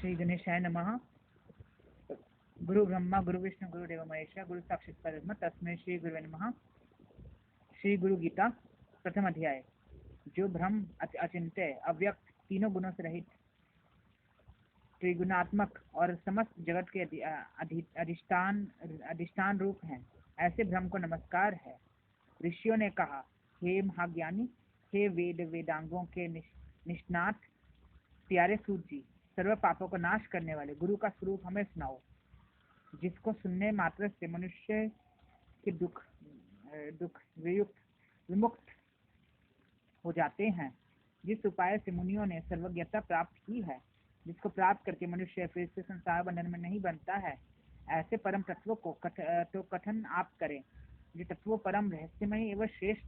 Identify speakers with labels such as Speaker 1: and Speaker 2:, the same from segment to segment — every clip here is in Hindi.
Speaker 1: श्री गणेशाय नमः। गुरु ब्रह्मा गुरु विष्णु गुरुदेव महेश्वर गुरु साक्षात् परब्रह्म तस्मै श्री गुरुवे नमः। श्री गुरु गीता प्रथम अध्याय। जो ब्रह्म अचिंत्य अव्यक्त तीनों गुणों से रहित त्रिगुणात्मक और समस्त जगत के अधिष्ठान रूप हैं, ऐसे ब्रह्म को नमस्कार है। ऋषियों ने कहा, हे महाज्ञानी, हे वेदांगों के निष्णात प्यारे सूत जी, सर्व पापों को नाश करने वाले गुरु का स्वरूप हमें सुनाओ, जिसको सुनने मात्र से मनुष्य के दुख विमुक्त हो जाते हैं। जिस उपाय से मुनियों ने सर्वज्ञता प्राप्त की है, जिसको प्राप्त करके मनुष्य फिर से संसार बंधन में नहीं बनता है, ऐसे परम तत्व को कथन आप करें। जो तत्व परम रहस्यमय एवं श्रेष्ठ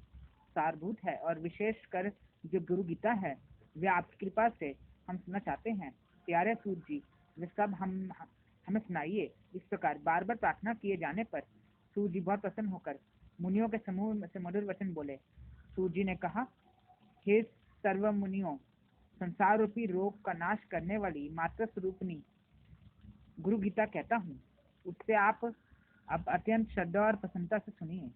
Speaker 1: सारभूत है और विशेष कर जो गुरु गीता है, वे आपकी कृपा से हम सुनना चाहते हैं। प्यारे सूत जी, वे सब हमें सुनाइए। इस प्रकार बार बार प्रार्थना किए जाने पर सूत जी बहुत प्रसन्न होकर मुनियों के समूह से मधुर वचन बोले। सूत जी ने कहा, हे सर्व मुनियों, संसार रूपी रोग का नाश करने वाली मात्र स्वरूपनी गुरु गीता कहता हूँ, उससे आप अब अत्यंत श्रद्धा और प्रसन्नता से सुनिए।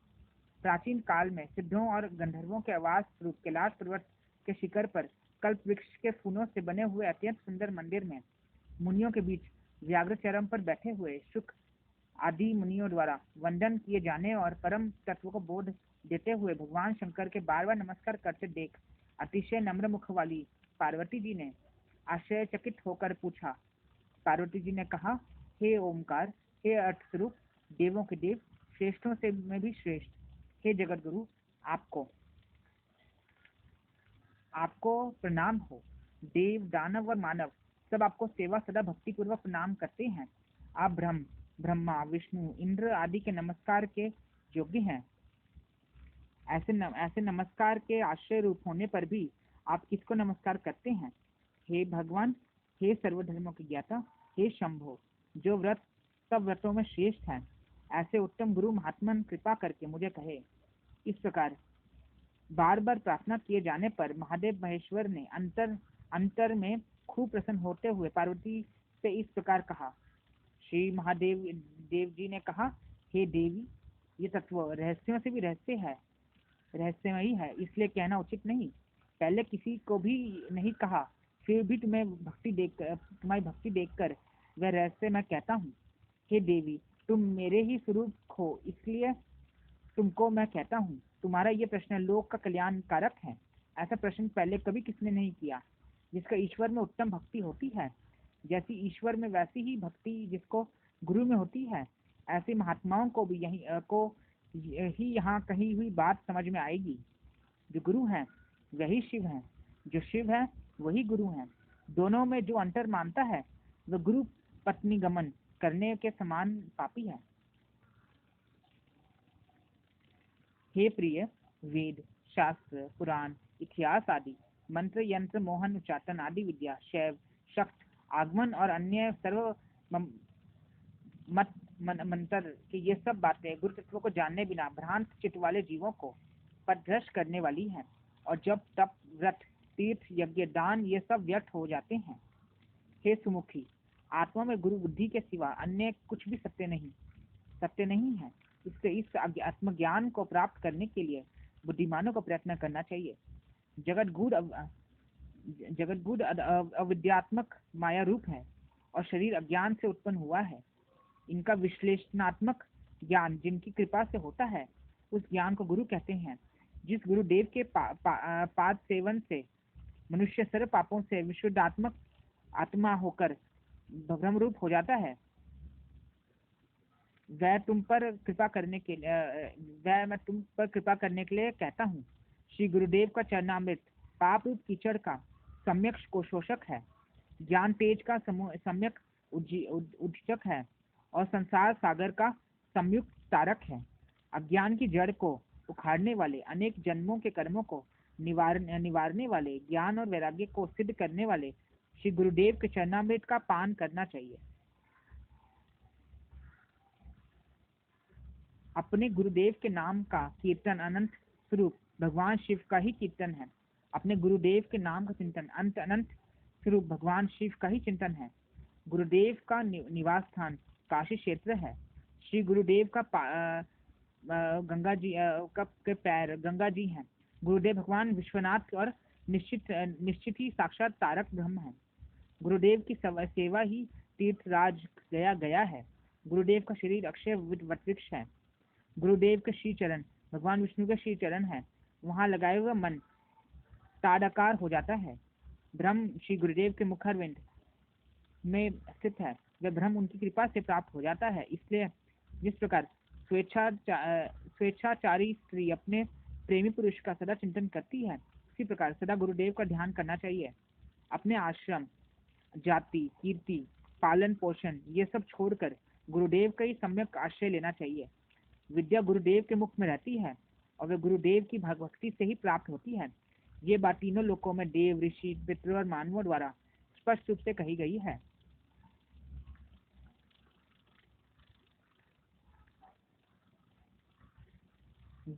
Speaker 1: प्राचीन काल में सिद्धों और गंधर्वों के आवास रूप कैलाश पर्वत के शिखर पर कल्प वृक्ष के फूलों से बने हुए अत्यंत सुंदर मंदिर में मुनियों के बीच व्याघ्र चरम पर बैठे हुए शुक आदि मुनियों द्वारा वंदन किए जाने और परम तत्व को बोध देते हुए भगवान शंकर के बार बार नमस्कार करते देख अतिशय नम्र मुख वाली पार्वती जी ने आश्चर्यचकित होकर पूछा। पार्वती जी ने कहा, हे ओमकार, हे अर्थ स्वरूप, देवों के देव, श्रेष्ठों से में भी श्रेष्ठ, हे जगत गुरु, आपको प्रणाम हो। देव, दानव और मानव सब आपको सेवा सदा भक्ति पूर्वक प्रणाम करते हैं। आप ब्रह्मा, विष्णु, इंद्र आदि के नमस्कार के योग्य हैं। ऐसे नमस्कार के आश्रय रूप होने पर भी आप किसको नमस्कार करते हैं? हे भगवान, हे सर्वधर्मों के ज्ञाता, हे शंभो, जो व्रत सब व्रतों में श्रेष्ठ है, ऐसे उत्तम गुरु महात्मन कृपा करके मुझे कहे। इस प्रकार बार बार प्रार्थना किए जाने पर महादेव महेश्वर ने अंतर में खूब प्रसन्न होते हुए पार्वती से इस प्रकार कहा। श्री महादेव देव जी ने कहा, हे देवी, ये तत्व रहस्यों से भी रहस्यमयी है, इसलिए कहना उचित नहीं। पहले किसी को भी नहीं कहा, फिर भी तुम्हारी भक्ति देखकर वह रहस्य मैं कहता हूँ। हे देवी, तुम मेरे ही स्वरूप हो, इसलिए तुमको मैं कहता हूँ। तुम्हारा ये प्रश्न लोक का कल्याण कारक है। ऐसा प्रश्न पहले कभी किसने नहीं किया। जिसका ईश्वर में उत्तम भक्ति होती है, जैसी ईश्वर में वैसी ही भक्ति जिसको गुरु में होती है, ऐसे महात्माओं को भी यही यहाँ कही हुई बात समझ में आएगी। जो गुरु है वही शिव है, जो शिव है वही गुरु है। दोनों में जो अंतर मानता है वह गुरु पत्नी गमन करने के समान पापी है। हे प्रिय, वेद, शास्त्र, पुराण, इतिहास आदि, मंत्र, यंत्र, मोहन, उच्चाटन आदि विद्या, शैव, शक्त, आगमन और अन्य सर्व मंत्र की ये सब बातें गुरु तत्व को जानने बिना भ्रांत चित्त वाले जीवों को पथभ्रष्ट करने वाली हैं, और जब तप, व्रत, तीर्थ, यज्ञ, दान ये सब व्यर्थ हो जाते हैं। हे सुमुखी, आत्मा में गुरु बुद्धि के सिवा अन्य कुछ भी सत्य नहीं है। इससे इस आत्मज्ञान को प्राप्त करने के लिए बुद्धिमानों को प्रयत्न करना चाहिए। जगत गूढ़ अविद्यात्मक माया रूप है और शरीर अज्ञान से उत्पन्न हुआ है। इनका विश्लेषणात्मक ज्ञान जिनकी कृपा से होता है, उस ज्ञान को गुरु कहते हैं। जिस गुरुदेव के पाद सेवन से मनुष्य सर्व पापों से विशुद्धात्मक आत्मा होकर भ्रम रूप हो जाता है, मैं तुम पर कृपा करने के लिए कहता हूँ। श्री गुरुदेव का चरणामृत पाप रूप कीचड़ का सम्यक कोशोषक है, ज्ञान तेज का सम्यक उद्दीचक है और संसार सागर का संयुक्त तारक है। अज्ञान की जड़ को उखाड़ने वाले, अनेक जन्मों के कर्मों को निवारने वाले, ज्ञान और वैराग्य को सिद्ध करने वाले श्री गुरुदेव के चरणामृत का पान करना चाहिए। अपने गुरुदेव के नाम का कीर्तन अनंत स्वरूप भगवान शिव का ही कीर्तन है। अपने गुरुदेव के नाम का चिंतन अनंत स्वरूप भगवान शिव का ही चिंतन है। गुरुदेव का निवास स्थान काशी क्षेत्र है। श्री गुरुदेव का गंगा जी के पैर गंगा जी हैं। गुरुदेव भगवान विश्वनाथ और निश्चित ही साक्षात तारक ब्रह्म है। गुरुदेव की सेवा ही तीर्थराज गया गया है। गुरुदेव का शरीर अक्षय वटवृक्ष है। गुरुदेव के श्री चरण भगवान विष्णु के श्री चरण है। वहां लगाए हुए मन ताडाकार हो जाता है। ब्रह्म श्री गुरुदेव के मुखारविंद में स्थित है। वह ब्रह्म उनकी कृपा से प्राप्त हो जाता है। इसलिए जिस प्रकार स्वेच्छाचारी स्त्री अपने प्रेमी पुरुष का सदा चिंतन करती है, उसी प्रकार सदा गुरुदेव का ध्यान करना चाहिए। अपने आश्रम, जाति, कीर्ति, पालन पोषण ये सब छोड़कर गुरुदेव का ही सम्यक आश्रय लेना चाहिए। विद्या गुरुदेव के मुख में रहती है और वे गुरुदेव की भक्ति से ही प्राप्त होती है। ये बात तीनों लोकों में देव, ऋषि, पितरों और मानवों द्वारा स्पष्ट रूप से कही गई है।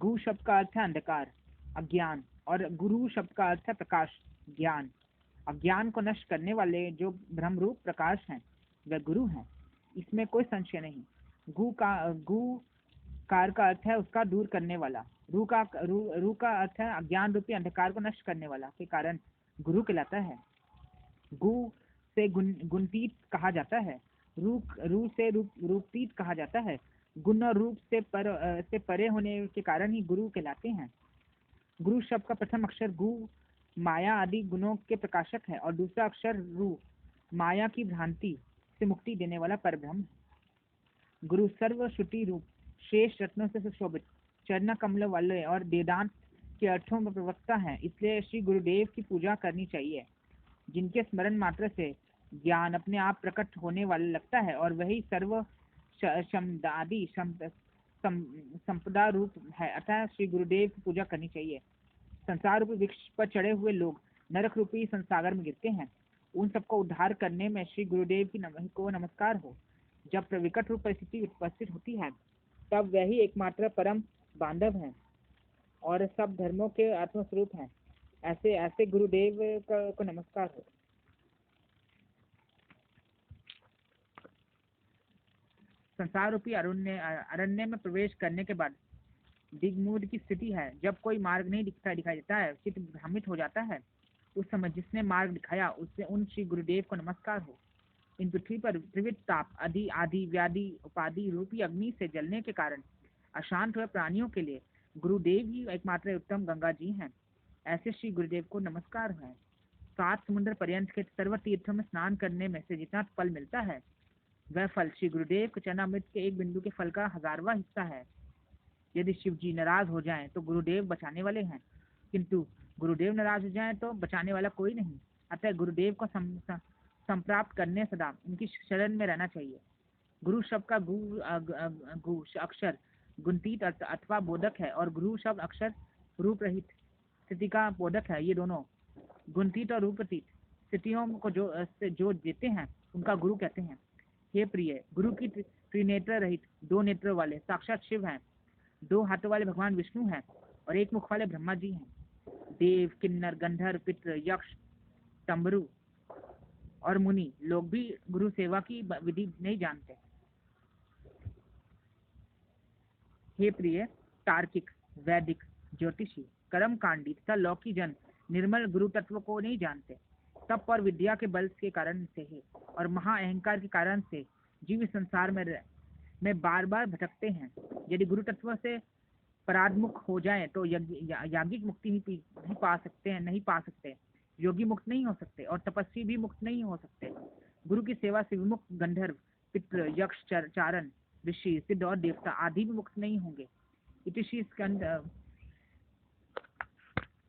Speaker 1: गु शब्द का अर्थ है अंधकार, अज्ञान, और गुरु शब्द का अर्थ है प्रकाश, ज्ञान। अज्ञान को नष्ट करने वाले जो ब्रह्मरूप प्रकाश हैं वह गुरु हैं, इसमें कोई संशय नहीं। गु कार का अर्थ है उसका दूर करने वाला। रू का अर्थ है अज्ञान रूपी अंधकार को नष्ट करने वाला, के कारण गुरु कहलाता है। गु से गुणतीत कहा जाता है। रू से रूपतीत कहा जाता है। गुण और रूप से परे होने के कारण ही गुरु कहलाते हैं। गुरु शब्द का प्रथम अक्षर गु माया आदि गुणों के प्रकाशक है और दूसरा अक्षर रू माया की भ्रांति से मुक्ति देने वाला परब्रह्म है। गुरु सर्व श्रुति रूप शेष रत्नों से सुशोभित चरण कमल वाले और वेदांत के अर्थों में प्रवक्ता है। इसलिए श्री गुरुदेव की पूजा करनी चाहिए, जिनके स्मरण मात्र से ज्ञान अपने आप प्रकट होने वाला लगता है और वही सर्व शमदादि संपदा रूप है। अतः श्री गुरुदेव की पूजा करनी चाहिए। संसार रूपी वृक्ष पर चढ़े हुए लोग नरक रूपी संसागर में गिरते हैं, उन सबको उद्धार करने में श्री गुरुदेव को नमस्कार हो। जब विकट रूप परिस्थिति उपस्थित होती है तब वही एकमात्र परम बांधव है और सब धर्मों के आत्मस्वरूप हैं। ऐसे गुरुदेव को नमस्कार हो। संसार रूपी अरण्य में प्रवेश करने के बाद दिग्मूढ़ की स्थिति है। जब कोई मार्ग नहीं दिखाई देता है, चित्त भ्रमित हो जाता है, उस समय जिसने मार्ग दिखाया उससे उन श्री गुरुदेव को नमस्कार हो। इन पृथ्वी पर त्रिविध ताप आदि व्याधि उपाधि रूपी अग्नि से जलने के कारण अशांत हुए प्राणियों के लिए गुरुदेव ही एकमात्र उत्तम गंगा जी हैं। ऐसे श्री गुरुदेव को नमस्कार है। 7 समुद्र पर्यंत के सर्व तीर्थों में स्नान करने में से जितना फल मिलता है वह फल श्री गुरुदेव के चरणामृत के एक बिंदु के फल का 1000वां हिस्सा है। यदि शिव जी नाराज हो जाएं तो गुरुदेव बचाने वाले हैं, किंतु गुरुदेव नाराज हो जाएं तो बचाने वाला कोई नहीं। अतः गुरुदेव को संप्राप्त करने सदा उनकी शरण में रहना चाहिए। गुरु शब्द का गु अक्षर गुणतीत अथवा बोधक है और गुरु शब्द अक्षर रूप रहित स्थिति का बोधक है। ये दोनों गुणतीत और रूपतीत स्थितियों को जो देते हैं उनका गुरु कहते हैं। हे प्रिय, गुरु की त्रिनेत्र रहित 2 नेत्र वाले साक्षात शिव हैं, 2 हाथों वाले भगवान विष्णु हैं और 1 मुख वाले ब्रह्मा जी हैं। देव, किन्नर, गंधर्व, पितृ, यक्ष, तंबरु और मुनि लोग भी गुरु सेवा की विधि नहीं जानते। हे प्रिय, तार्किक, वैदिक, ज्योतिषी, कर्मकांडी तथा लौकी जन निर्मल गुरु तत्व को नहीं जानते। तप और विद्या के बल के कारण से ही और महा अहंकार के कारण से जीव संसार में बार बार भटकते हैं। यदि गुरु तत्व से पराधमुख हो जाए तो याज्ञिक मुक्ति नहीं पा सकते, योगी मुक्त नहीं हो सकते और तपस्वी भी मुक्त नहीं हो सकते। गुरु की सेवा से विमुक्त गंधर्व, पितृ, यक्ष, चारण, ऋषि, सिद्ध और देवता आदि भी मुक्त नहीं होंगे। इति श्री स्कंद